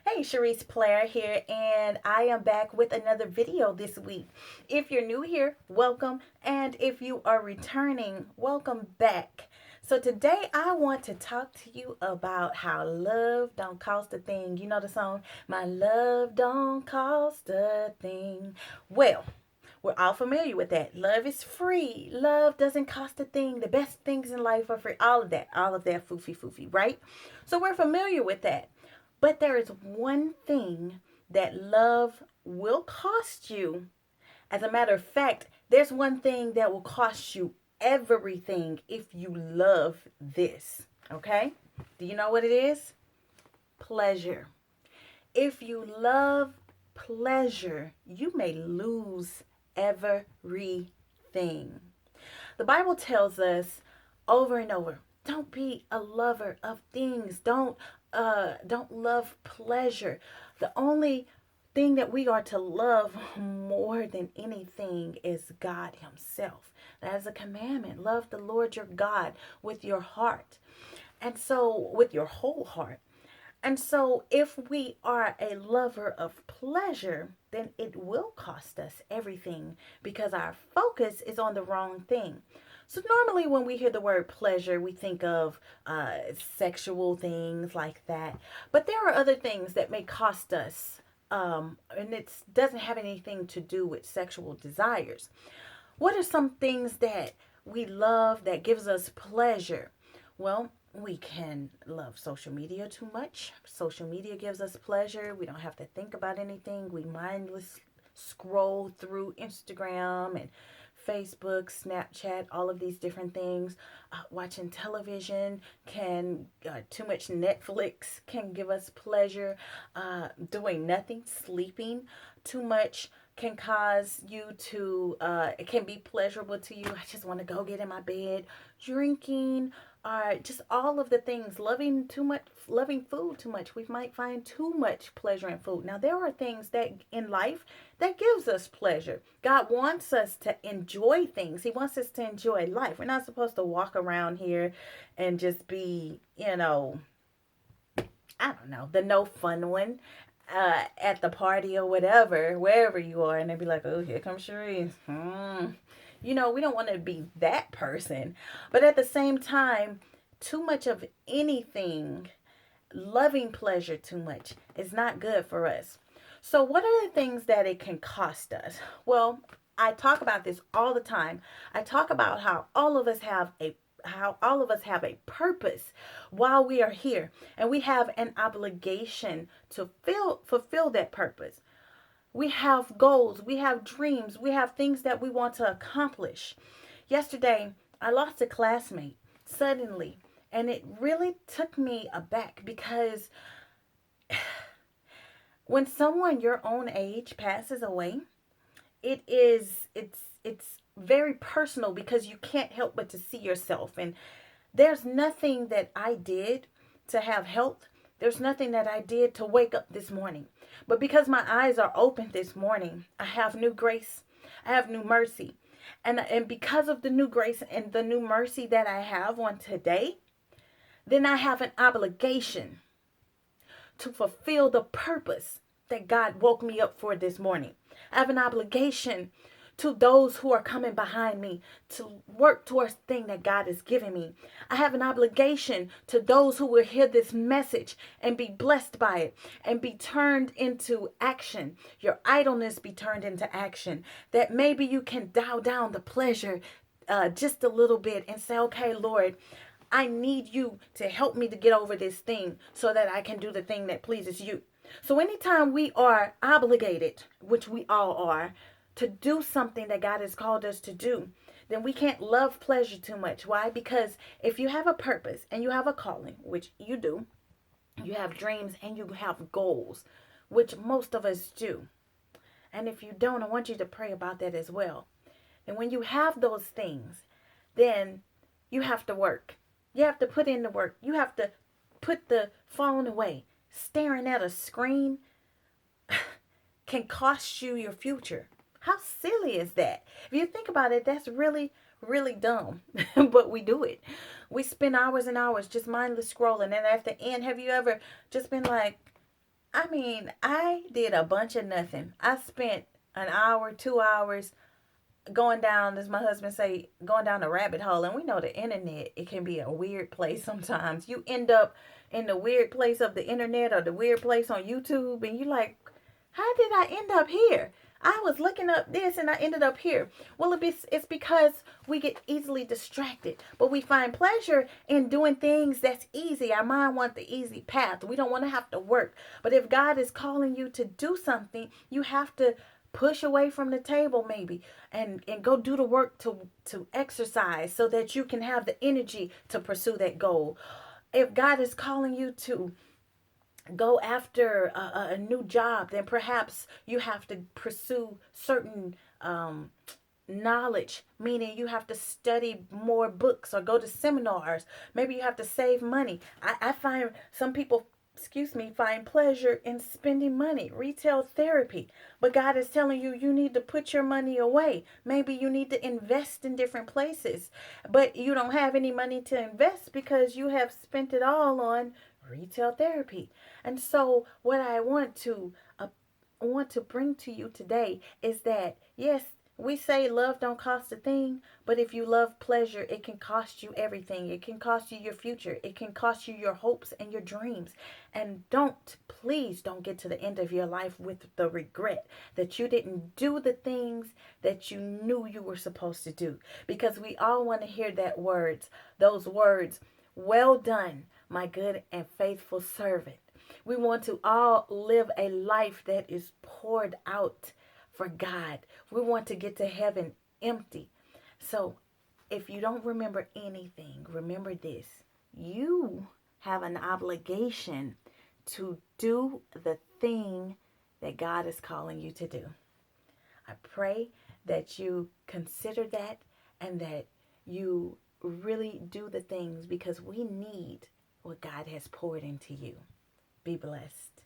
Hey, Sharice Player here, and I am back with another video this week. If you're new here, welcome, and if you are returning, welcome back. So today I want to talk to you about how love don't cost a thing. You know the song, My Love Don't Cost a Thing. Well, we're all familiar with that. Love is free. Love doesn't cost a thing. The best things in life are free. All of that foofy, right? So we're familiar with that. But there is one thing that love will cost you. As a matter of fact, there's one thing that will cost you everything if you love this. Okay? Do you know what it is? Pleasure. If you love pleasure, you may lose everything. The Bible tells us over and over, don't be a lover of things. Don't love pleasure. The only thing that we are to love more than anything is God himself. That is a commandment. Love the Lord your God with your heart. And so with your whole heart. And so if we are a lover of pleasure, then it will cost us everything because our focus is on the wrong thing. So normally when we hear the word pleasure, we think of sexual things like that. But there are other things that may cost us, and it doesn't have anything to do with sexual desires. What are some things that we love that gives us pleasure? Well, we can love social media too much. Social media gives us pleasure. We don't have to think about anything. We mindless scroll through Instagram and Facebook, Snapchat, all of these different things. Watching television too much Netflix can give us pleasure. Doing nothing, sleeping too much can cause you to, it can be pleasurable to you. I just want to go get in my bed. Drinking, just all of the things. Loving too much, loving food too much. We might find too much pleasure in food. Now, there are things that in life that gives us pleasure. God wants us to enjoy things. He wants us to enjoy life. We're not supposed to walk around here and just be, I don't know, the no fun one at the party or whatever, wherever you are, and they'd be like, oh, here comes Cherise. We don't want to be that person. But at the same time, too much of anything, loving pleasure too much, is not good for us. So what are the things that it can cost us? Well, I talk about this all the time. I talk about how all of us have a purpose while we are here, and we have an obligation to fulfill that purpose. We have goals, we have dreams, we have things that we want to accomplish. Yesterday, I lost a classmate suddenly, and it really took me aback because when someone your own age passes away, it's very personal because you can't help but to see yourself. And there's nothing that I did to have health. There's nothing that I did to wake up this morning. But because my eyes are open this morning, I have new grace. I have new mercy. And because of the new grace and the new mercy that I have on today, then I have an obligation to fulfill the purpose that God woke me up for this morning. I have an obligation to those who are coming behind me to work towards the thing that God has given me. I have an obligation to those who will hear this message and be blessed by it and be turned into action. Your idleness be turned into action. That maybe you can dial down the pleasure just a little bit and say, okay, Lord, I need you to help me to get over this thing so that I can do the thing that pleases you. So anytime we are obligated, which we all are, to do something that God has called us to do, then we can't love pleasure too much. Why? Because if you have a purpose and you have a calling, which you do, you have dreams and you have goals, which most of us do. And if you don't, I want you to pray about that as well. And when you have those things, then you have to work. You have to put in the work. You have to put the phone away. Staring at a screen can cost you your future. How silly is that? If you think about it, that's really, really dumb. But we do it. We spend hours and hours just mindless scrolling. And at the end, have you ever just been like, I mean, I did a bunch of nothing. I spent an hour, 2 hours going down, as my husband say, going down the rabbit hole. And we know the internet, it can be a weird place sometimes. You end up in the weird place of the internet or the weird place on YouTube, and you like, how did I end up here? I was looking up this and I ended up here. Well, it's because we get easily distracted, but we find pleasure in doing things that's easy. Our mind wants the easy path. We don't want to have to work. But if God is calling you to do something, you have to push away from the table maybe and go do the work to exercise so that you can have the energy to pursue that goal. If God is calling you to go after a new job, then perhaps you have to pursue certain knowledge, meaning you have to study more books or go to seminars. Maybe you have to save money. I find some people, find pleasure in spending money, retail therapy. But God is telling you, you need to put your money away. Maybe you need to invest in different places, but you don't have any money to invest because you have spent it all on retail therapy. And so what I want to bring to you today is that, yes, we say love don't cost a thing, but if you love pleasure, it can cost you everything. It can cost you your future. It can cost you your hopes and your dreams. And please don't get to the end of your life with the regret that you didn't do the things that you knew you were supposed to do. Because we all want to hear those words, well done, my good and faithful servant. We want to all live a life that is poured out for God. We want to get to heaven empty. So if you don't remember anything, remember this. You have an obligation to do the thing that God is calling you to do. I pray that you consider that and that you really do the things, because we need what God has poured into you. Be blessed.